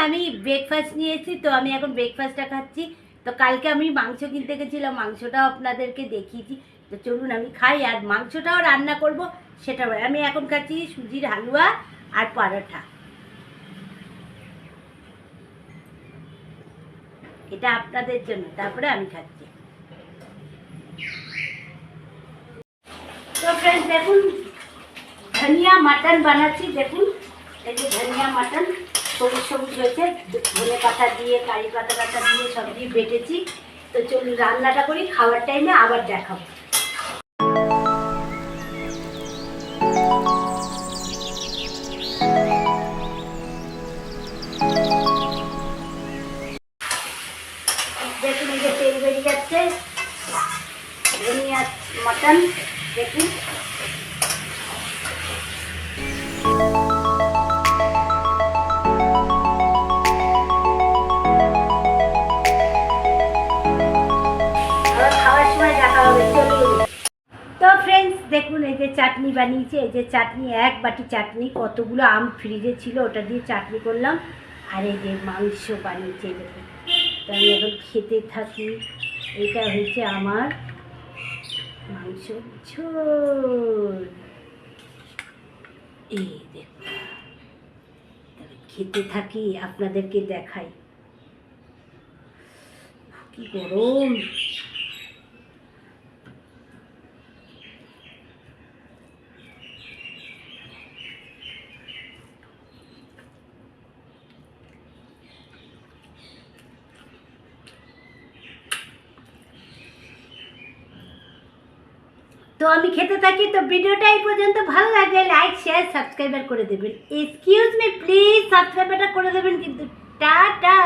আমি ব্রেকফাস্ট নিয়েছি, তো আমি এখন ব্রেকফাস্টটা খাচ্ছি। তো কালকে আমি মাংস কিনতে গেছিলাম, মাংসটাও আপনাদেরকে দেখিয়েছি। তো চলুন আমি খাই, আর মাংসটাও রান্না করব সেটা। আমি এখন খাচ্ছি সুজির হালুয়া আর পরোটা। এটা আপনাদের জন্য, তারপরে আমি খাচ্ছি। তো ফ্রেন্ডস দেখুন, ধনিয়া মাটন বানাচ্ছি। দেখুন এই যে ধনিয়া মাটন সবুজ সবুজ হয়েছে, ধনে পাতা দিয়ে কারি পাতা টাতা দিয়ে সব দিয়ে বেটেছি। তো চলুন রান্নাটা করি, খাওয়ার টাইমে আবার দেখাবো। দেখুন এই যে তেল বেরিয়ে যাচ্ছে, ধনিয়া মাটন দেখুন। খাওয়ার সময় দেখা হবে, চলুন। তো ফ্রেন্ডস দেখুন এই যে চাটনি বানিয়েছি, এই যে চাটনি, এক বাটি চাটনি, কতগুলো আম ফ্রিজে ছিল ওটা দিয়ে চাটনি করলাম। আর এই যে মাংস বানিয়েছি দেখুন। তো আমি এখন খেতে থাকি। এটা হয়েছে আমার মাংস ঝোল, এই দেখুন। খেতে থাকি, আপনাদেরকে দেখাই। কি গরম! তো আমি খেতে থাকি। তো ভিডিওটা এই পর্যন্ত ভালো লাগলে লাইক শেয়ার সাবস্ক্রাইবার করে দেবেন। এক্সকিউজ মি প্লিজ, সাবস্ক্রাইবারটা করে দেবেন কিন্তু। টাটা।